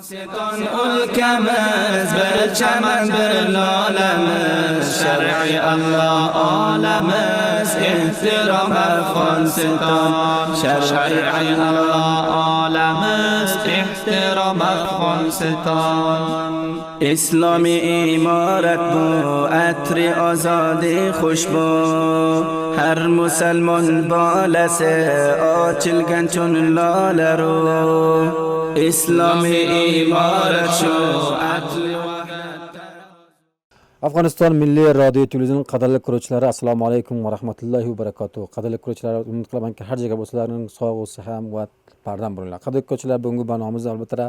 Seton o'lkamiz bir chaman bir lolamiz, shar'iy Allah olamiz, ehtirom Afg'oniston. Shar'iy Allah olamiz, ehtirom Afg'oniston. Islomiy imorat bu atri ozodi xushbo, har musulmon bolasi ochilgan chun lolaru. Islomiy imorat shu atli Afg'oniston Milliy radio televizionining qadrli ko'ruvchilari, assalomu alaykum va rahmatullohi va barakatuh. Qadrli ko'ruvchilar, umid qilamanki har joyga bo'lsalaring sog'ligi ham va pardon bo'linglar. Qadrli ko'ruvchilar, bugungi barnomamiz albatta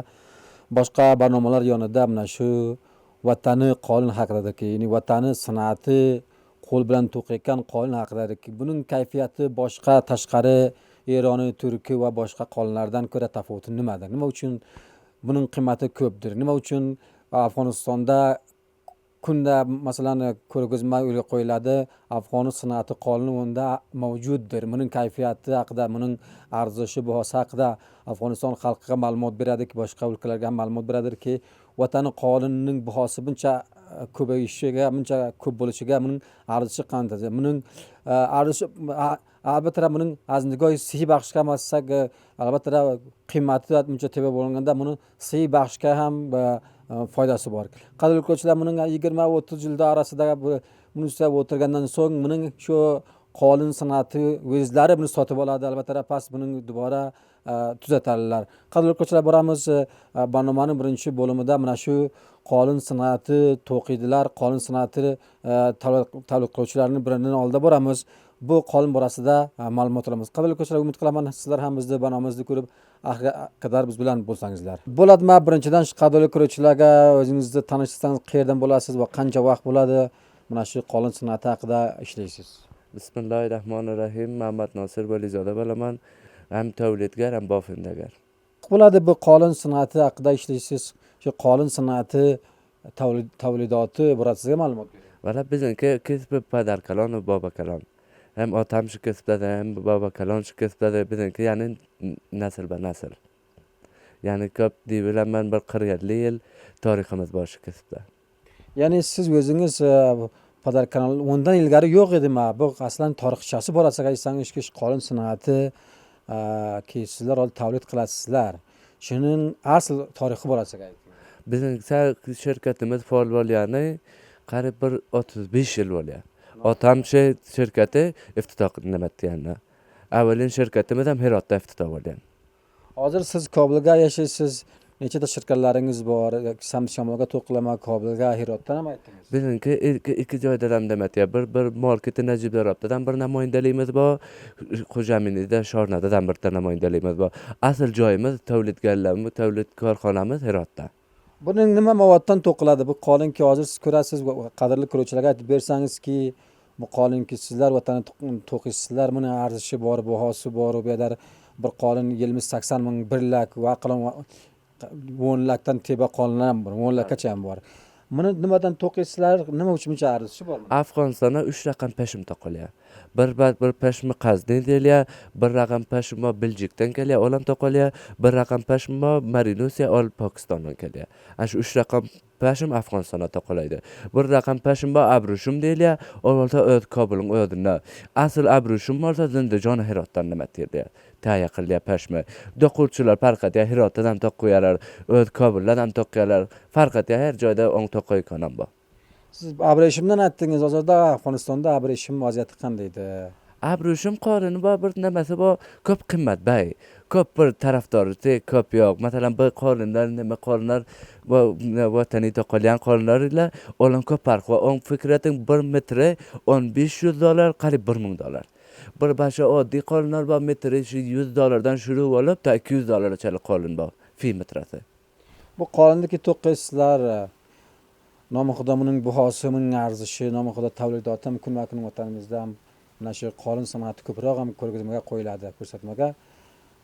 boshqa barnomalar yonida mana shu vatani qonun haqidagi, ya'ni vatani san'ati qo'l bilan to'qiyotgan qonun haqidagi. Buning kayfiyati boshqa tashqari Eroni, Turkiya va boshqa qonunlardan ko'ra tafovati nimadir? Nima uchun buning qiymati ko'pdir? Nima uchun Afg'onistonda kunda masalan ko'rgazma yo'lga qo'yiladi, Afg'on san'ati qonuni unda mavjuddir. Buning kayfiyati haqida, buning arzishi, bahosi haqida Afg'oniston xalqiga ma'lumot beradiki, boshqa o'lkalarga ham ma'lumot beradirki, vatani qonunining bahosi buncha ko'payishiga, buncha ko'p bo'lishiga buning arzishi qanday? Buning arzishi albatta buning aznigoy sihiy baxshga masak albatta qiymati buncha teva bo'lganda buni sihiy baxshga ham foydasi bor. Qadrli ko'ruvchilar, buning 20-30 yil orasida buni ushlab o'tirgandan so'ng buning shu qonun san'ati o'zlari buni sotib oladi, albatta past buning dubora tuzatadilar. Qadrli ko'ruvchilar, boramiz barnomaning birinchi bo'limida mana shu qonun san'ati to'qiydilar, qonun san'ati tavlid qiluvchilarning birining oldida boramiz. Bu qonun borasida ma'lumot olamiz. Qadrli ko'ruvchilar, umid qilaman sizlar ham bizni barnomamizni ko'rib oxiriga qadar biz bilan bo'lsangizlar. Bo'ladimi? Birinchidan qadrli ko'ruvchilarga o'zingizni tanishtirsangiz, qayerdan bo'lasiz va qancha vaqt bo'ladi mana shu qonun san'ati haqida ishlaysiz? Bismillahirrahmanirrahim. Muhammad Nosir Valizoda bo'laman. Ham tavlidgar, ham bofindagar. Bo'ladi, bu qonun san'ati haqida ishlaysiz. Shu qonun san'ati tavlidoti borasida ma'lumot bering. Valla bizniki kasbi padar kalon va bobo kalon. Hem otam shu kasbda, hem bobo kalon shu kasbda, bizniki ya'ni nasl ba nasl. Ya'ni ko'p deybilaman bir 40 yil tariximiz bor shu kasbda. Ya'ni siz o'zingiz padar kanal undan ilgari yo'q edimi? Bu aslan tarixchasi borasiga aytsangiz, shu qonun san'ati ki sizlar tavlid qilasizlar. Shuning asl tarixi borasiga ayting. Bizning shirkatimiz faol bo'lgani qarib bir 35 yil bo'lgan. Otam shu shirkati iftitoh qilinayotganda. Avvalin shirkatimiz ham Herotda iftitoh bo'lgan. Hozir siz Kobulga yashaysiz. Nechta shirkatlaringiz bor? Samshamolga, To'qlama, Kobulga, Herotdan ham aytdingiz. Bizniki ikki joyda ham demak, bir marketi Najiblarobdan bir namoyandaliğimiz bor, Xo'jaminida, Shornadan bir namoyandaliğimiz bor. Asl joyimiz tavlidgarlarimiz, tavlid korxonamiz Herotda. Buning nima movoddan to'qiladi? Bu qonunki hozir siz ko'rasiz, qadrli ko'ruvchilarga aytib bersangizki, bu qonunki sizlar vatanni to'qiysizlar, buning arzishi bor, bahosi bor, bu yerda bir qonun 20-80 ming, 1 lakh va qilon 10 lakhdan teba qonunlar ham bor, 10 lakhgacha ham bor. Buni nimadan to'qiysizlar, nima uchun buncha arzishi bor? Afg'onistonda 3 raqam pashim to'qilgan. Bir pashmi Qazdin deyilgan, bir raqam pashmi Beljikdan kelgan, olam to'qilgan, bir raqam pashmi Marinusiya ol Pokistondan kelgan. Ana shu 3 raqam pashim Afg'onistonda to'qilaydi. Bir raqam pashim bor Abrushum deyilgan, olta Kobulning o'yadida. Asl Abrushum bo'lsa Zindijon Herotdan nima deyildi. Tayyor qilgan pashmi. Do'quvchilar farqatga Herotdan to'qiyalar, o'z Kobuldan to'qiyalar. Farqatga har joyda o'ng to'qiy ham bor. Siz Abreshimdan aytdingiz, hozirda Afg'onistonda Abreshim vaziyati qanday edi? Abrushum qorini bor, bir nimasi bor, ko'p qimmatbay. Ko'p bir tarafdori ko'p yo'q. Masalan, bir qorinlar, nima qorinlar va vataniy to'qilgan qorinlarlar o'lan ko'p farq va o'ng fikrating 1 metri $1500, qariyb $1000. Bir başa oddiy qorinlar bor, metri $100dan shuru olib, ta $200 qorin bor, fi metrasi. Bu qonundagi to'qiysizlar nomi xudo buning bahosi, buning arzishi, nomi xudo tavlidoti ham kunma-kun vatanimizda ham mana shu qonun san'ati ko'proq ham ko'rgazmaga qo'yiladi, ko'rsatmaga.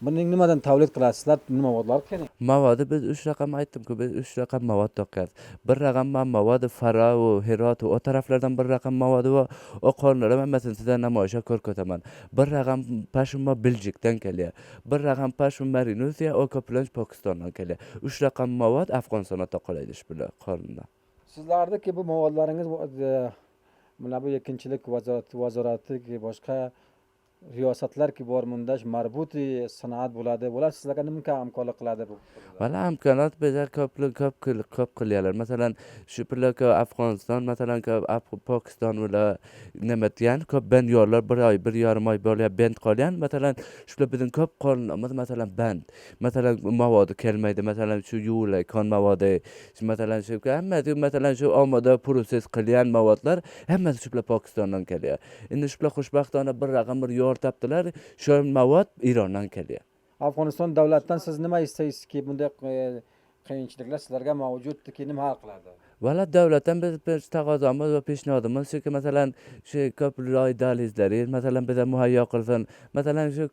Buning nimadan tavlid qilasizlar? Nima modellar kerak? Mavodi biz 3 raqam aytdim-ku, biz 3 raqam mavod to'qiymiz. Bir raqam mavodi Farao, Hirot o taraflardan bir raqam mavodi va o qonunlar hammasini sizdan namoyishga ko'rsataman. Bir raqam pashma Belgikdan keladi. Bir raqam pashma Marinusiya o Koplanch Pokistondan keladi. 3 raqam mavod Afg'onistonda to'qilaydi bular qonunda. Sizlardagi bu modellaringiz mana bu ekinchilik vazorati boshqa riyosatlar ki bor bunda marbuti sanoat bo'ladi. Bular sizlarga nima imkoniyat qiladi bu? Valla imkoniyat bizga ko'p qilyaptilar. Masalan, shu pullarga Afg'oniston, masalan, Pokiston va nima degan ko'p band yo'llar 1 oy, 1,5 oy bo'lib band qolgan. Masalan, shular bizning ko'p qonunimiz masalan band. Masalan, mavodi kelmaydi. Masalan, shu yo'llar, kon mavodi, masalan, shu hammasi masalan shu omada proses qilgan mavodlar hammasi shular Pokistondan keladi. Endi shular xushbaxtona bir raqam bir yo'l topdilar. Shu mavod Erondan keladi. Afg'oniston davlatdan siz nima istaysizki bunday qiyinchiliklar sizlarga mavjudki nima hal qiladi? Valla davlatdan biz taqozomiz va peshnodimiz shuki masalan shu ko'p loy dalizlari masalan biza muhayyo qilsin. Masalan shu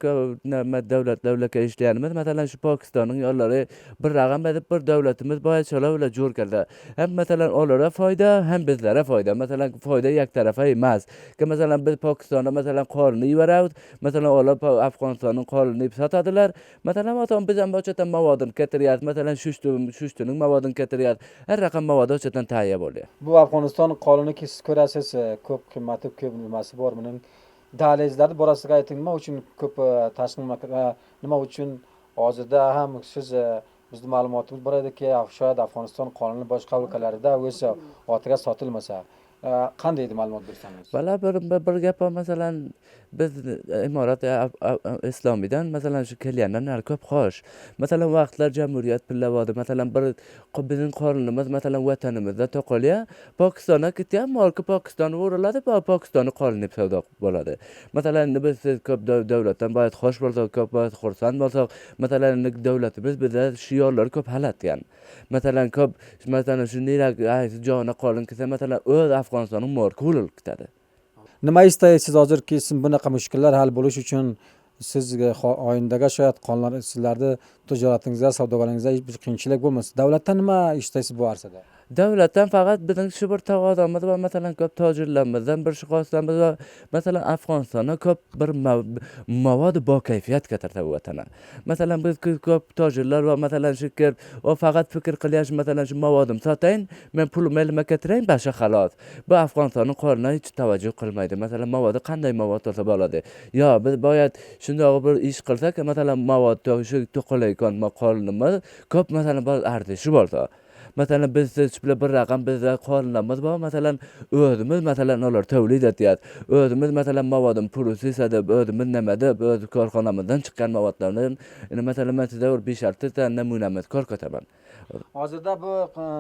davlatga ishlayapmiz. Masalan shu Pokistonning yo'llari bir raqam edib bir davlatimiz boya cho'la ular jo'r keldi. Ham masalan ularga foyda, ham bizlarga foyda. Masalan foyda yak tarafa emas. Masalan biz Pokistonda masalan qolni yuvaramiz. Masalan ular Afg'onistonning qolni sotadilar. Masalan otam biz ham bochadan mavodini keltiryapmiz. Masalan shushtuning mavodini keltiryapmiz. Har raqam mavod tayyor bo'ldi. Bu Afg'oniston qonuniki siz ko'rasiz, ko'p qiymati, ko'p nimasi bor. Buning dalizlari borasiga ayting, nima uchun ko'p tashqi nima uchun hozirda ham siz bizning ma'lumotimiz bor ediki, shoyad Afg'oniston qonuni boshqa o'lkalarda o'sha otiga sotilmasa, qanday edi ma'lumot bersangiz? Valla bir gap masalan biz imorat islomiydan masalan shu kelganlar ko'p xo'sh. Masalan vaqtlar jamhuriyat pillavodi masalan bir bizning qonunimiz masalan vatanimizda to'qolya Pokistonga ketyapti, marka Pokiston uriladi, Pokistonni qonuni savdo bo'ladi. Masalan biz ko'p davlatdan bayat xo'sh bo'lsak, ko'p bayat xursand bo'lsak, masalan davlatimiz bizda shu yo'llar ko'p halatgan. Masalan ko'p masalan shu nilak jona qolin kelsa masalan o'z Afg'onistonning marka ulil ketadi. Nima istaysiz hozirki siz bunaqa mushkullar hal bo'lish uchun sizga oyindaga shoyat qonunlar sizlarni tijoratingizda, savdogaringizda hech bir qiyinchilik bo'lmasa, davlatdan nima istaysiz bu arsada? Davlatdan faqat bizning shu bir taqozomiz va masalan ko'p tojirlarimizdan bir shiqoslarimiz va masalan Afg'onistonda ko'p bir mavod bakayfiyat keltirdi bu vatana. Masalan biz ko'p tojirlar va masalan shu o faqat fikr qilyapti masalan shu mavodim sotayin, men pulimni elimga keltirayin, basha xolos. Bu Afg'onistonning qonuniga hech tavajjuh qilmaydi. Masalan mavodi qanday mavod bo'lsa bo'ladi. Yo biz boyat shunday bir ish qilsak, masalan mavod shu to'qilayotgan qonunimiz ko'p masalan bir arzishi bo'lsa masalan biz bir raqam bizda qonunlarimiz bor. Masalan o'zimiz masalan ular tavlid etyapti. O'zimiz masalan mavodim prosesada o'zimiz nimada o'z korxonamizdan chiqqan mavodlardan masalan men sizga 5-6 ta namunamiz ko'rsataman. Hozirda bu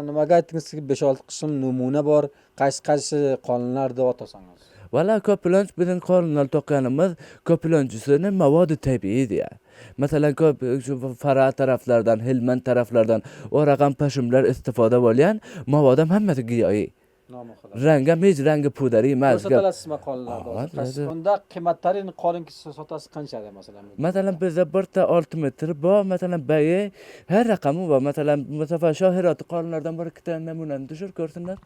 nimaga aytdingiz, 5-6 qism namuna bor. Qaysi qonunlarda o'tasangiz? Valla ko'pincha bizning qonunlar to'qganimiz ko'pinchasini mavodi tabiiy deya. Masalan ko'p shu Farah taraflardan, Helmand taraflardan o raqam pashimlar istifoda bo'lgan mavodim hammasi giyoiy. Rangam hech rangi pudari emas. Sotalasizmi qonunlarda? Unda qiymatlarini qolinki sotasiz qanchada masalan? Masalan bizda bir ta 6 metr bor, masalan bayi har raqami bor. Masalan Mustafa Shohirot qonunlardan bir ikkita namunani tushir ko'rsinlar.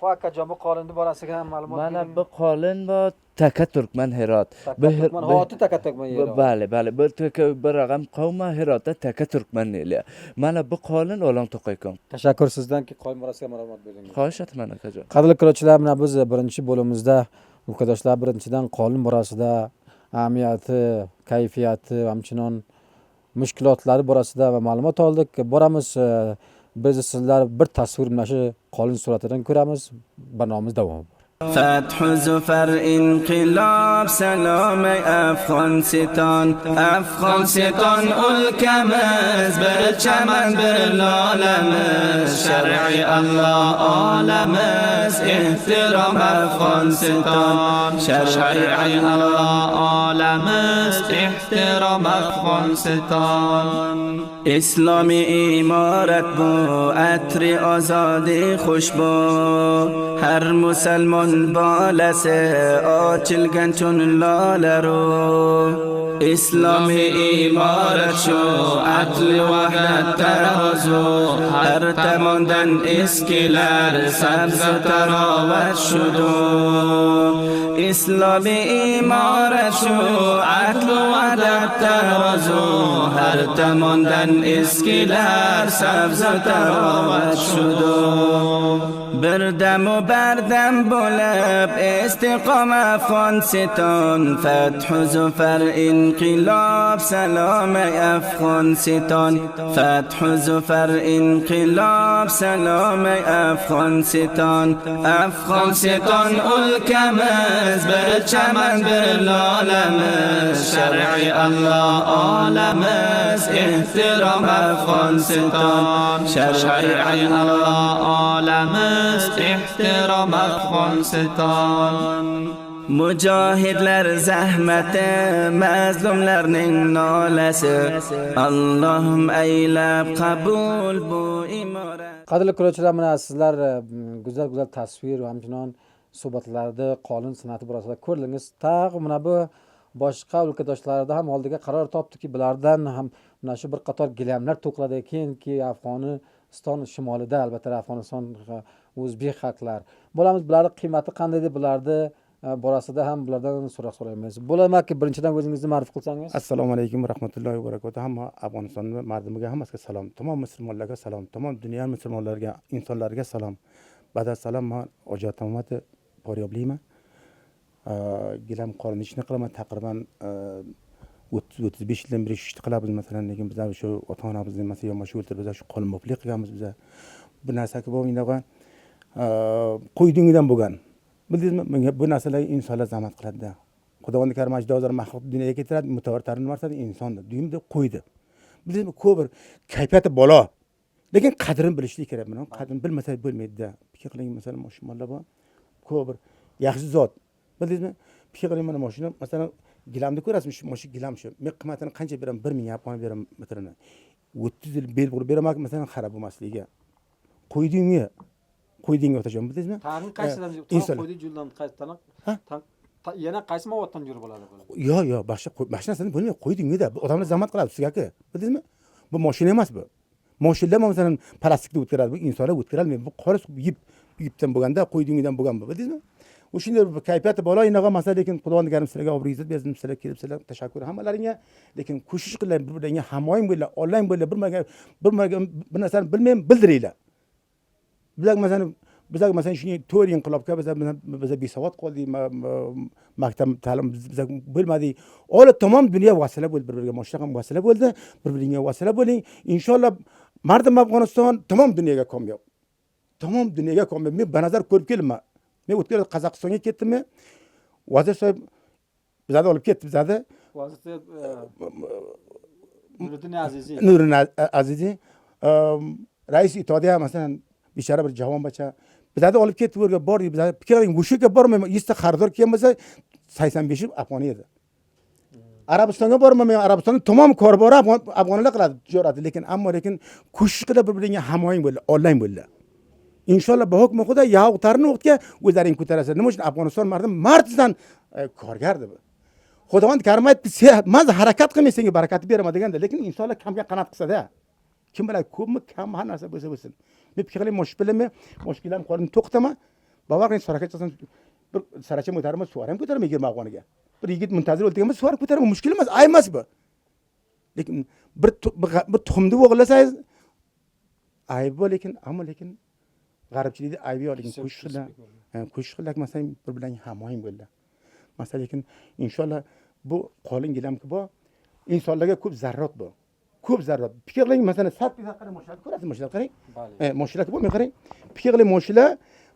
Qo'akajon bu qonunni borasiga ham ma'lumot bering. Mana bu qonun bor Taka Turkman Hirot. Hoti Taka Turkman Hirot. Bale, bir raqam qavma Hirotda Taka Turkman eli. Mana bu qonun o'lan to'qaykan. Tashakkur sizdanki qonun borasiga ma'lumot berdingiz. Xo'sh etman akajon. Qadrli ko'ruvchilar, mana biz birinchi bo'limimizda o'quvchilar birinchidan qonun borasida ahamiyati, kayfiyati, hamchinon mushkulotlari borasida va ma'lumot oldik. Boramiz biz sizlar bir tasvir mana shu qonun suratidan ko'ramiz. Barnomamiz davom. فتح زفر انقلاب سلام افغانستان افغانستان ülkemiz bir çemen bir lalemiz şer'i Allah alemiz ihtiram Afghanistan şer'i Allah alemiz ihtiram Afghanistan اسلامی امارت بو عطر آزادی خوش بو هر مسلمان بالس آچلگن چون لاله رو اسلامی امارت شو عدل وحدت ترازو هر تماندن اسکیلر سبز تراوت شدو اسلامی امارت شو عدل وحدت ترازو هر تماندن اسکیلر سبز تراوت شدو بردم و بردم بلب استقام افغانستان فتح و ظفر انقلاب سلام افغانستان فتح و ظفر انقلاب سلام افغانستان افغانستان الکمز بر چمن بر لالمز شرع الله عالمز احترام افغانستان شرع الله عالمز احترام افغانستان مجاهدlar zahmati mazlumlarning nolasi Allohim aylab qabul bu imorat. Qadrli ko'ruvchilar, mana sizlar go'zal tasvir va hamchinon suhbatlarda qonun san'ati borasida ko'rdingiz. Tag' mana bu boshqa o'lkadoshlarda ham oldiga qaror topdiki, bulardan ham mana shu bir qator gilamlar to'qiladi keyinki Afg'oniston shimolida, albatta Afg'oniston o'zbek xalqlar. Bo'lamiz, bularning qiymati qanday deb bularni borasida ham bulardan so'roq so'raymiz. Bo'lamakki, birinchidan o'zingizni ma'rif qilsangiz. Assalomu alaykum va rahmatullohi va barakatuh. Hamma Afg'oniston mardimiga hammasiga salom. Tamom musulmonlarga salom. Tamom dunyo musulmonlariga, insonlarga salom. Ba'da salom, men Ojod Muhammad Poryobliyman. Gilam qorinishni qilaman taqriban 35 yildan beri shu ishni qilamiz. Masalan, lekin bizlar shu ota-onamizning masalan yo'lmoshi o'ltirib bizlar shu qo'lmoblik qilganmiz bizlar. Bu narsaga bo'lmaydigan qo'ydingidan bo'lgan. Bildingizmi? Bu narsalar insonlar zahmat qiladi-da. Xudoning karim ajdodlar maxluq dunyoga keltiradi, mutavartarini marsadi insondir. Duyimda qo'ydi. Bildingizmi? Ko'p bir kayfiyati bola. Lekin qadrini bilishlik kerak. Mana qadrini bilmasa bo'lmaydi-da. Fikr qiling, masalan, musulmonlar bor. Ko'p bir yaxshi zot. Bildingizmi? Fikr qiling, mana mashina, masalan, gilamni ko'rasizmi? Shu mashina gilam shu. Men qiymatini qancha beraman? 1000 yapon beraman metrini. 30 yil bel bo'lib beramak, masalan, xarab bo'lmasligiga. Qo'ydinga o'tajon, bildingizmi? Tag'in qaysidan qo'ydi juldan qaysidan? Yana qaysi movatdan yurib bo'ladi bular? Yo'q, boshqa narsani bo'lmay qo'ydingda. Odamlar zahmat qiladi sizga-ku. Bildingizmi? Bu mashina emas bu. Mashinalar masalan plastikda o'tkazadi, bu insonlar o'tkazolmaydi. Bu qora yibdan bo'lganda qo'ydingidan bo'lgan bu, bildingizmi? O'shunday bir kayfiyati bola inaqa masala, lekin Xudoning karim sizlarga obro' izzat bersin, sizlar kelib sizlar tashakkur hammalaringga. Lekin ko'shish qilinglar, bir-biringga hamoyim bo'linglar, onlayn bo'linglar, bir narsani bilmayman bildiringlar. Bizlar masalan shunday 4 inqilobga biz besavod qoldik, maktab ta'lim biz bilmadik. Ola tamom dunyo vasila bo'ldi, bir-biriga mashina ham vasila bo'ldi, bir-biringga vasila bo'ling. Inshaalloh mardim Afg'oniston tamom dunyoga komyob. Tamom dunyoga komyob. Men banazar ko'rib kelman. Men o'tgan Qozog'istonga ketdimmi? Vazir so'yib bizlarni olib ketdi bizlarni. Vazir so'yib Nuriddin Azizi, rais itoadiya masalan bechara bir javob bacha bizlarni olib ketib o'rga bordik. Bizlar fikring o'shaga bormayman. 100 ta xaridor kelgan bo'lsa 85 afg'on edi. Arabistonga bormayman. Arabistonda tamom korbora afg'onlar qiladi tijorat, lekin ko'shish qilib bir-biringga hamoying bo'ldi, onlayn bo'ldi. İnşallah bu hukm Xudo yağutarını o'tga o'zlaring ko'tarasizlar. Nima uchun Afg'oniston mardizdan korgardi bu. Xudoning karim aytdi, "Men harakat qilmay senga barakat beraman" deganda, lekin insonlar kamga qanot qilsa-da. Kim biladi, ko'pmi, kam har narsa bo'lsa bo'lsin. Men fikrim moshkilam qo'lini to'xtama. Bavaring harakat qilsan, bir saracha ko'tarma, suvaram ko'tarma 20 afg'oniga. Bir yigit muntazir o'ltirganmi, suvarib ko'tarma, mushkil emas, ay emas bu. Lekin bir tuxumni o'g'irlasangiz ayb bu, lekin g'aribchilikda aybi yo'q, lekin qo'shiqlar masalan bir-bilan hamoyim bo'ldi. Masalan, lekin inshaalloh bu qolin gilamki bor, insonlarga ko'p zarrat bu. Ko'p zarrat. Fikirlang, masalan, satbiza qarang, mashina ko'rasiz, mashina qarang. Mashinaga bo'lmay qarang. Fikirlang, mashina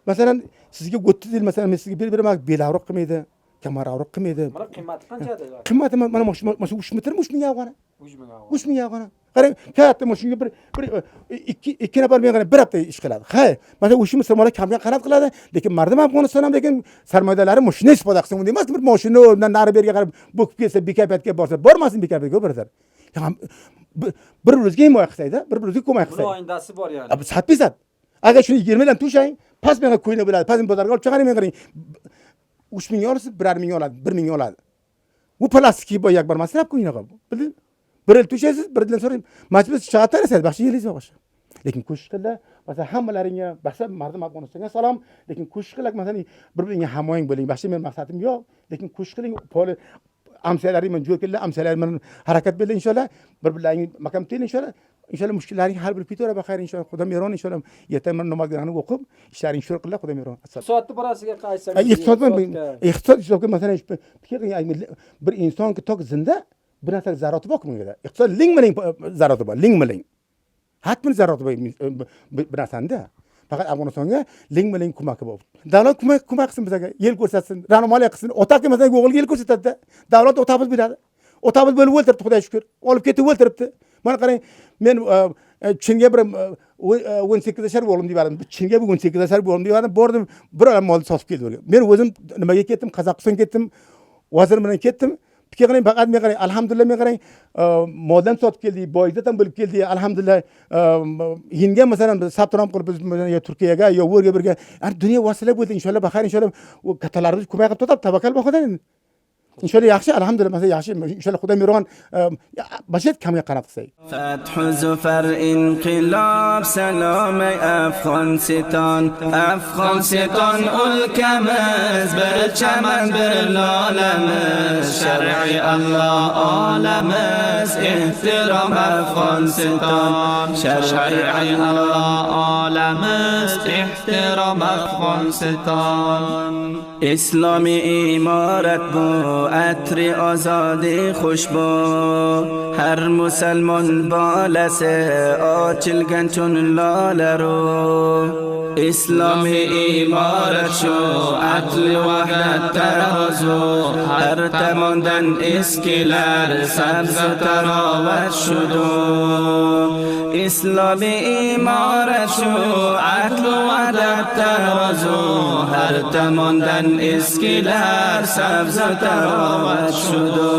masalan sizga 30 yil masalan men sizga beraman, belavroq qilmaydi, kamararoq qilmaydi. Mana qiymati qancha edi? Qiymati mana mashina 3 metr, 3 ming afg'on. 3 ming afg'on. Qarang, katta mashinaga bir ikki nafar men qarang bir hafta ish qiladi. Ha, mana o'sha musulmonlar kamga qanot qiladi, lekin mardim Afg'oniston ham lekin sarmoyadalari mashina istifoda qilsin, unda emas, bir mashina undan nari berga qarab bo'kib kelsa, bekapatga borsa, bormasin bekapatga birdar. bir-birimizga himoya qilsakda, bir-birimizga ko'mak Buni qilsak. oyindasi bor ya'ni. Bu 100%. Agar shuni 20 dan tushang, pas menga ko'yna bo'ladi. Pas bozorga olib chiqaring, men qarang. 3000 ga olsa 1000 ga oladi, 1000 ga oladi. Bu plastik boy yak bir masraf ko'ynaga bu. Bildin? Bir yil tushasiz, bir yildan so'rang, majbur chiqarib tarasiz, baxshi yelingiz boshqa. Lekin qo'shiqlar, masalan, hammalaringga, baxsa mardim Afg'onistonga salom, lekin qo'shiqlar masalan, bir-biringga hamoying bo'ling. Baxshi men maqsadim yo'q, lekin qo'shiqlar poli amsalaring men jo'killar, amsalaring men harakat bilan inshaalloh, bir-birlaring makam tel inshaalloh. İnşallah müşkillaring har bir pitora bakayır inşallah. Xudo meron inşallah. Yetem men namozlarni o'qib, ishlaring shukur qilib, Xudo meron. Soatni borasiga qaytsangiz. iqtisod masalan bir inson ki tok zinda bir narsa zaroti bor bunga. Iqtisod ling bilan zaroti bor, ling bilan. Hatmin zaroti bor bir narsanda. Faqat Afg'onistonga ling bilan ko'mak bor. Davlat ko'mak qilsin bizga, yel ko'rsatsin, rahnomalik qilsin. Otaqga masalan o'g'ilga yel ko'rsatadi. Davlat otamiz beradi. Otamiz bo'lib o'ltiribdi, Xudoga shukr. Olib ketib o'ltiribdi. Mana qarang, men Chinga bir 18 yashar o'g'lim dedim. Chinga bir 18 yashar o'g'lim dedim. Bordim, bir olam molni sotib keldim. Men o'zim nimaga ketdim? Qozog'istonga ketdim. Vazir bilan ketdim. Fikr qiling, faqat men qarang, alhamdulillah men qarang, moldan sotib keldik, boyizdan bo'lib keldik. Alhamdulillah, hinga masalan saptarom qilib biz yo Turkiyaga yo o'rga birga, dunyo vasila bo'ldi. Inshaalloh baxar, inshaalloh kattalarimiz ko'mak qilib turib, tavakkal bor Xudodan. İnşallah yaxshi, alhamdulillah, mesela yaxshi, inşallah Xudo meron bashet kamga qarab qilsak. فتح زفر انقلاب سلام افغانستان افغانستان ülkemiz bir çemen bir lalemiz şer'i Allah alemiz ihtiram Afghanistan şer'i Allah alemiz ihtiram Afghanistan İslami imaret bu عطر آزادی خوشبو هر مسلمان بالسه آچلگن چون لاله رو اسلامی ایمارت شو عدل وحدت ترازو هر تماندن اسکیلر سبز تراوت شدو اسلامی ایمارت شو عدل وحدت ترازو هر تماندن اسکیلر سبز تراوت شدو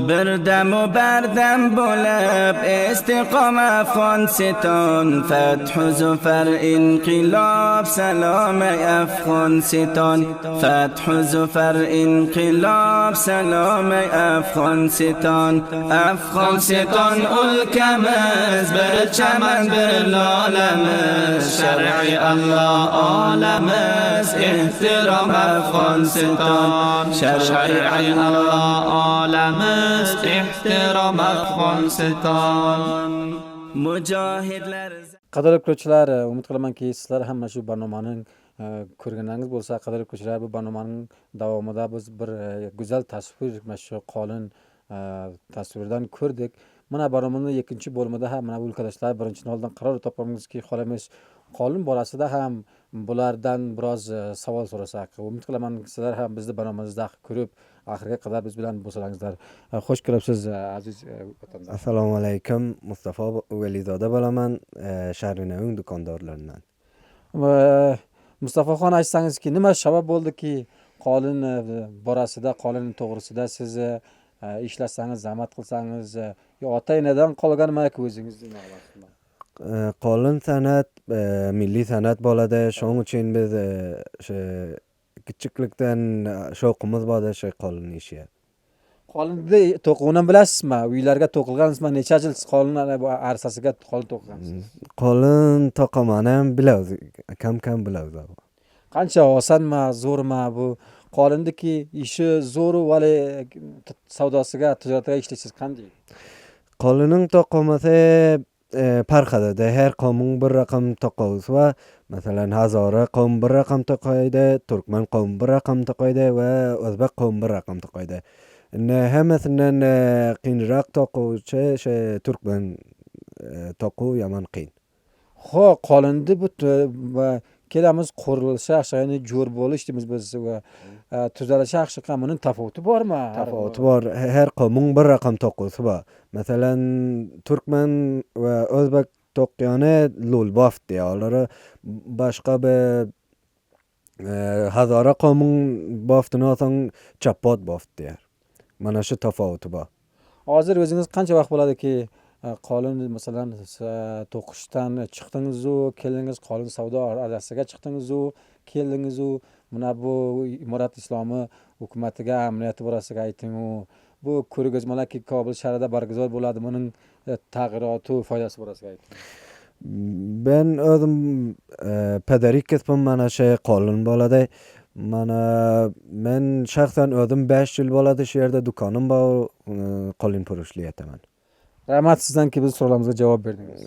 بردم و بردم بلب استقام افغانستان فتح و زفر انقلاب سلام افغانستان فتح و زفر انقلاب سلام افغانستان افغانستان ülkemiz bir çemen bir lalemiz şer'i Allah alemiz ihtiram Afghanistan şer'i Allah alemiz ihtiram Afghanistan Mücahidler Qadrli ko'ruvchilar, umid qilamanki sizlar ham mana shu barnomaning ko'rganingiz bo'lsa, qadrli ko'ruvchilar, bu barnomaning davomida biz bir go'zal tasvir, mana shu qolin tasvirdan ko'rdik. Mana barnomaning ikkinchi bo'limida ham mana bu ülkadaşlar birinchi noldan qaror topamizki, xolamiz qolin borasida ham bulardan biroz savol so'rasak. Umid qilaman sizlar ham bizni barnomamizda ko'rib oxiriga qadar biz bilan bo'lsalaringizlar. Xush kelibsiz aziz vatandoshlar. Assalomu alaykum. Mustafa Velizoda bo'laman, Shahrinaving do'kondorlaridan. Mustafaxon, aytsangizki, nima sabab bo'ldiki qolin borasida, qolin to'g'risida siz ishlasangiz, zahmat qilsangiz, yo ota-onadan qolganmi-ku o'zingizni ma'lum? Qolin san'at milliy san'at bo'ladi. Shuning uchun biz kichiklikdan shovqimiz bor shu qolin ishi. Qolinni to'quvni bilasizmi? Uylarga to'qilgansizmi? Necha yil siz qolin arsasiga qolin to'qigansiz? Qolin to'qimani ham bilamiz, kam bilamiz. Qancha osonmi, zo'rmi bu? Qolindiki ishi zo'r, vali savdosiga, tijoratiga ishlaysiz qanday? Qolining to'qimasi farqida. Har qavmning bir raqam to'quvisi va masalan Hazora qavm bir raqam to'qaydi, Turkman qavm bir raqam to'qaydi va O'zbek qavm bir raqam to'qaydi. Hammasidan qiyinroq to'quvchi Turkman to'quv yomon qiyin. Xo'p, qolindi bu va kelamiz qurilishi yaxshi jo'r bo'lishdimiz biz va tuzalishi yaxshi qamuning tafovati bormi? Tafovati bor. Har qavmning bir raqam to'quvisi bor. Masalan Turkman va O'zbek to'qqani lo'lbof deyalari, boshqa bir Hazora qavming boftini olsang chapot boft deyar. Mana shu tafovati bor. hozir o'zingiz qancha vaqt bo'ladiki qolin masalan to'qishdan chiqdingizu keldingiz, qolin savdo arasiga chiqdingizu keldingizu, mana bu imorat islomi hukumatiga amniyati borasiga aytingu, bu ko'rgazmalarki Kobul shahrida barguzor bo'ladi, buning tag'iroti foydasi borasiga ayting. Ben özüm pederik ketmem mana şey qolun bolady. Mana men şahsen özüm 5 yıl bolady şu yerde dukanım bar, qolun purushli etaman. Rahmat sizdanki biz so'roqlarimizga javob berdingiz.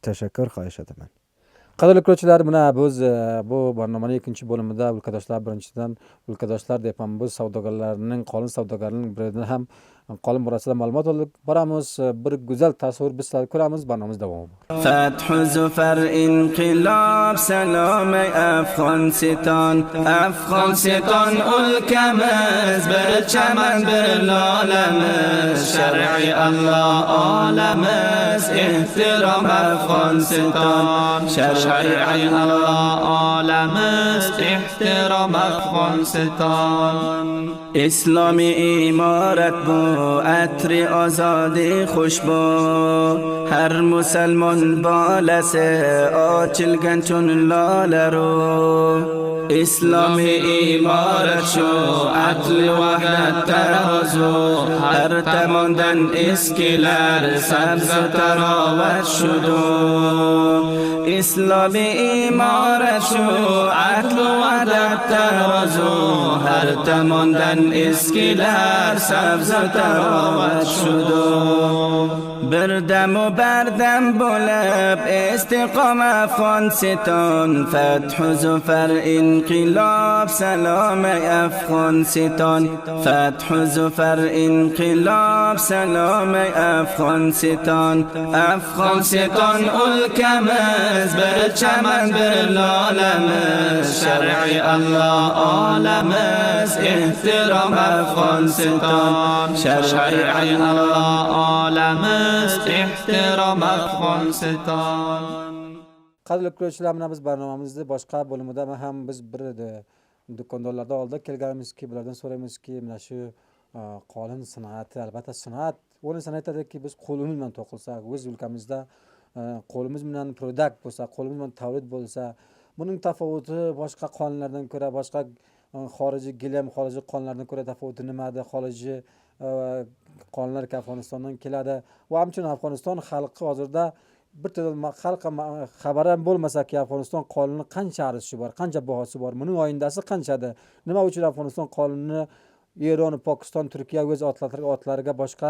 Teşekkür xahish etaman. Qadrli ko'ruvchilar, mana biz bu barnomaning ikkinchi bo'limida o'lkadoshlar birinchidan o'lkadoshlar deb ham biz savdogarlarning, qolin savdogarlarning biridan ham qolin borasida ma'lumot olib boramiz. Bir go'zal tasavvur biz ko'ramiz, barnomamiz davom. فتح زفر انقلاب سلام افغان ستان افغان ستان ülkemiz bir çemen bir lalemiz şer'i Allah alemiz ihtiram افغان ستان شرعی Allah alemiz ihtiram افغان ستان اسلامی imaret bu عطر آزادی خوشبو هر مسلمان بالسه آچلگن چون لاله رو اسلامی imaret شو عدل وحدت ترازو هر تماندن eskiler سبز تراوت شدو اسلامی imaret شو عدل وحدت ترازو هر تماندن eskiler سبز تراوت شدو بردم و بردم بلب استقام افغان ستان فتح و زفر انقلاب سلام افغان ستان فتح و زفر انقلاب سلام افغان ستان افغان ستان ülkemiz bir çemen bir lalemiz şer'i Allah alemiz ihtiram افغان ستان شرعی Allah alemiz ihtiram افغان ستان. Qadrli ko'ruvchilar, mana biz barnomamizni boshqa bo'limida ham biz bir do'kondorlarda oldik kelganimizki, bulardan so'raymizki, mana shu qolin sanoati, albatta sanoat, o'rin sanaytadiki biz qo'limiz bilan to'qilsak, o'z o'lkamizda qo'limiz bilan produkt bo'lsa, qo'limiz bilan tavlid bo'lsa, buning tafovuti boshqa qonunlardan ko'ra, boshqa xorijiy gilam, xorijiy qonunlardan ko'ra tafovuti nimada? Xorijiy qonunlar Afg'onistondan keladi va hamchinin Afg'oniston xalqi hozirda bir xalqqa xabar ham bo'lmasa-ki, Afg'oniston qonuni qancha arzishi bor, qancha bahosi bor, buning oyindasi qanchada, nima uchun Afg'oniston qonunini Eron, Pokiston, Turkiya o'z otlariga boshqa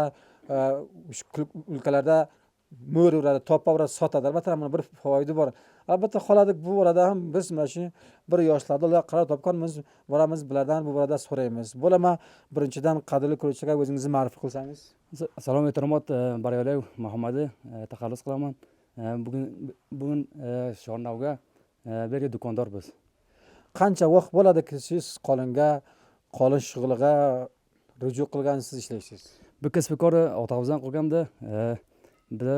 ülkelarda mo'r uradi, topa uradi, sotadi. Albatta buni bir foyda bor. Albatta qoladi, bu borada ham biz mana shu bir yoshlarda ular qaror topganmiz, boramiz bulardan bu borada so'raymiz. Bo'lama birinchidan qadrli ko'ruvchiga o'zingizni ma'rifat qilsangiz. Salom ehtiramat Baryolev Muhammadi taxallus qilaman. Bugun Shornavga bir do'kondor biz. Qancha vaqt bo'ladiki siz qolin shug'uliga ruju qilgansiz, ishlaysiz? Bu kasb-korni otag'izdan qilganda biz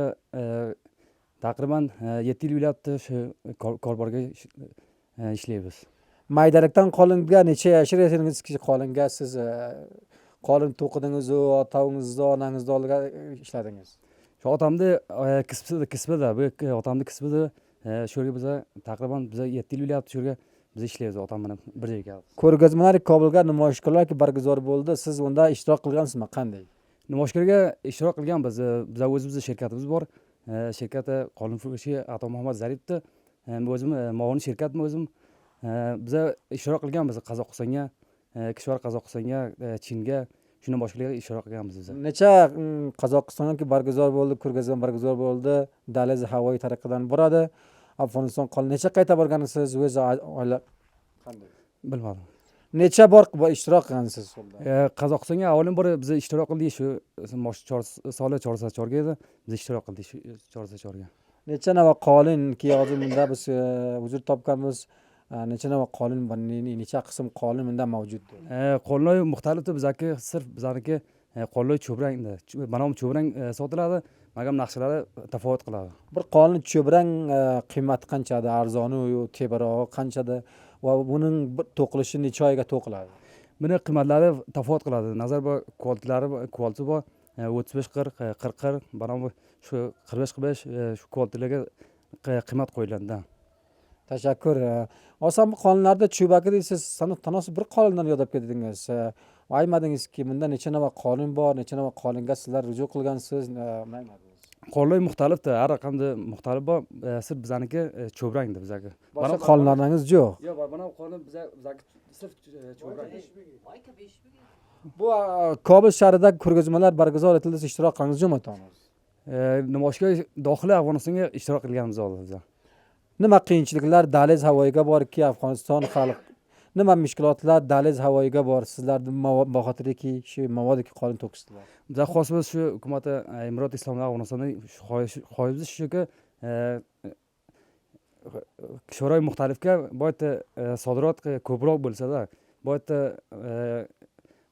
taqriban 7 yil bo'lyapti shu korborga ishlaymiz. Maydalikdan qolinga necha yashirasiz? Qolinga siz qolin to'qidingiz, otangizni, onangizni oldiga ishladingiz. Shu otamni kasbida, bu otamni kasbida shu yerga biz taqriban 7 yil bo'lyapti shu yerga biz ishlaymiz otam bilan bir joyga. Ko'rgazmalar Kobulga namoyishkorlar barguzor bo'ldi. Siz unda ishtirok qilgansizmi? Qanday? Namoyishkorga ishtirok qilganmiz. Biz o'zimizning shirkatimiz bor. Shirkati qonun furushi Ato Muhammad Zaripni o'zim muavin shirkatmi o'zim. Biz ishtirok qilganmiz Qozog'istonga, Kishvar Qozog'istonga, Chinga, shundan boshqalarga ishtirok qilganmiz biz. Necha Qozog'istonga barguzor bo'ldi, ko'rgazma barguzor bo'ldi, Daliz havoyi tariqidan boradi. Afg'oniston qolin necha qayta borgansiz? O'z oila qanday? Bilmadim. Necha bor ishtirok qilgansiz unda? Qozog'istonga avvalin bor biz ishtirok qildik, shu so'li 4 edi. Biz ishtirok qildik shu 4 ga. Necha nava qolinki hozir bunda biz huzur topganmiz. Necha nava qolin bor, necha qism qolin bunda mavjud? Qo'lloy muxtalifdir, bizaki sirf bizarniki qo'lloy cho'brangda. Mana bu cho'brang sotiladi, magam naqshlari tafovut qiladi. Bir qolin cho'brang qiymati qanchada? Arzoni yo tebarog'i qanchada? Va buning to'qilishi necha oyga to'qiladi? Buni qiymatlari tafovut qiladi. Nazar bor, kvalitalari bor. 35-40, 40 bana bu shu 45 shu kvotalarga qiymat qo'yiladi. Tashakkur. Oson bu qonunlarda Chubaki deysiz, tanosi bir qonundan yodab ketdingiz. Aymadingizki, bunda necha nava qonun bor, necha nava qonunga sizlar ruju qilgansiz, aymadingiz. Qonunlar muxtalifda, har raqamda muxtalif bor. Sir bizaniki cho'brangda bizaki. Boshqa qonunlaringiz yo'q. Yo'q, mana bu qonun bizaki sir cho'brang. Bu Kobul shahrida ko'rgazmalar barguzor etildi, ishtirok qildingiz jo'matamiz. Namoyishga dohiliy Afg'onistonga ishtirok qilganmiz biz. Nima qiyinchiliklar daliz havoyiga borki, Afg'oniston xalq nima mushkulotlar daliz havoyiga bor sizlarning baxotiriki shu mavodiki qonun to'qisizlar. Biz xosimiz shu hukumatda Emirat Islomda Afg'onistonda xohishimiz shuki sho'roy muxtalifga bu yerda sodirot ko'proq bo'lsa-da, bu yerda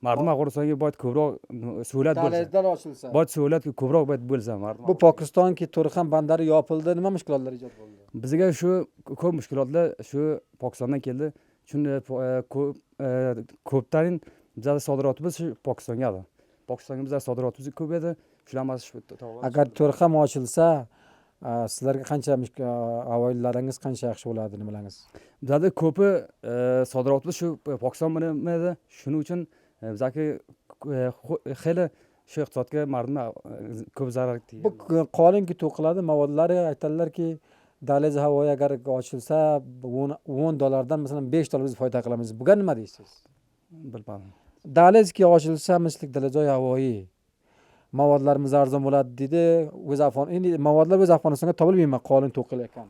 mardum Afg'onistonga bu yerda ko'proq suvlat bo'lsa. Dalizlar ochilsa. Bu yerda suvlat ko'proq bo'lsa, mardum. Bu Pokistonki Turxan bandari yopildi, nima mushkulotlar ijod bo'ldi? Bizga shu ko'p mushkulotlar shu Pokistondan keldi. Shunda ko'ptarin bizning sodirotimiz shu Pokistonga edi. Pokistonga bizning sodirotimiz ko'p edi. Shularimiz shu Agar Turxan ochilsa, sizlarga qancha avoylaringiz qancha yaxshi bo'ladi nimalariniz? Bizda ko'pi sodirotimiz shu Pokiston bilan edi. Shuning uchun bizaki xeli shu iqtisodga mardum ko'p zarar tegdi. Bu qonunki to'qiladi, mavodlari aytadilarki, daliz havoyi agar ochilsa, $10 masalan $5 biz foyda qilamiz. Buga nima deysiz? Bilmadim. Dalizki ochilsa, mislik dalizoy havoyi mavodlarimiz arzon bo'ladi dedi. Endi mavodlar o'z Afg'onistonga topilmaymi qonun to'qilayotgan.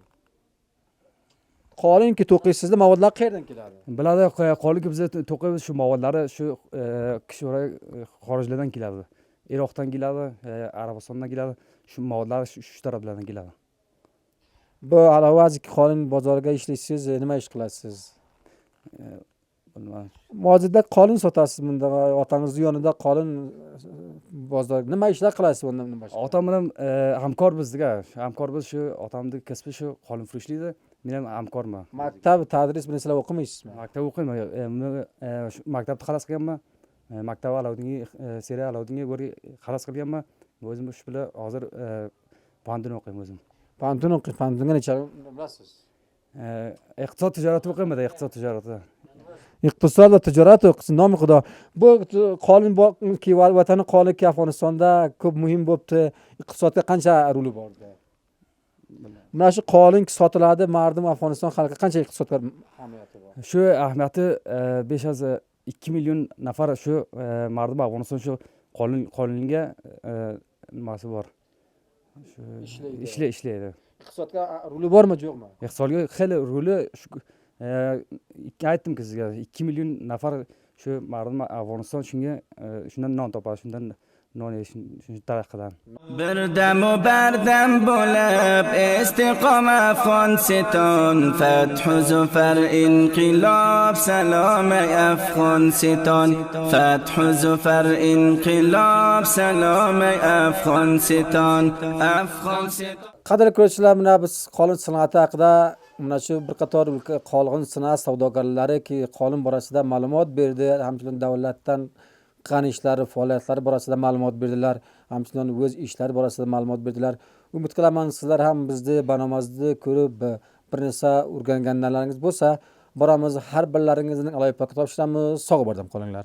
Qonunki to'qiysizda mavodlar qayerdan keladi? Biladi, qonunki biz to'qiymiz shu mavodlari shu kishilar xorijlardan keladi. Iroqdan keladi, Arabistondan keladi. Shu mavodlar shu taraflardan keladi. Bu alavaziki qonun bozoriga ishlaysiz, nima ish qilasiz? Bilmadim. Mozida qonun sotasiz bunda, otangizning yonida qonun bozor. Nima ishlar qilasiz undan boshqa? Otam bilan hamkor bizga. Hamkorimiz shu otamning kasbi shu qonunfurushlikda. Men ham hamkorman. Maktab tadris bilan sizlar o'qimaysizmi? Maktab o'qiyman. Maktabni xalos qilganman. Maktab Alauddinga, Seriya Alauddinga xalos qilganman. O'zim shu bilan hozir Pandun o'qiyman o'zim. Pandunga necha bilasiz? Iqtisod tijorati o'qiyman, iqtisod tijorati. Iqtisod va tijorat o'qisi nomi xudo. Bu qonunki vatani qonunki Afg'onistonda ko'p muhim bo'libdi. Iqtisodga qancha roli bor? Mana shu qonunki sotiladi, mardum Afg'oniston xalqi qancha iqtisodga ahamiyati bor? Shu ahamiyati 2 million nafar shu mardum Afg'oniston shu qonunga nimasi bor? Shu ishlaydi. Iqtisodga roli bormi, yo'qmi? Iqtisodga xeli roli aytdim-ku sizga 2 million nafar shu mardum Afg'oniston shundan non topadi, shundan non yeyish tariqadan. Birdam u bardam bo'lib istiqom Afg'oniston, fathu zufar inqilob salom Afg'oniston, fathu zufar inqilob salom Afg'oniston. Qadrli ko'ruvchilar, mana biz qonun san'ati haqida mana shu bir qator qonun san'at savdogarlari ki qonun borasida ma'lumot berdi, hamçinin davlatdan qilgan ishlari, faoliyatlari borasida ma'lumot berdilar, hamçinin o'z ishlari borasida ma'lumot berdilar. Umid qilaman sizlar ham bizni banomazni ko'rib bir narsa o'rganganlaringiz bo'lsa, boramiz har birlaringizning alohida topshiramiz. Sog' bo'ling qolinglar.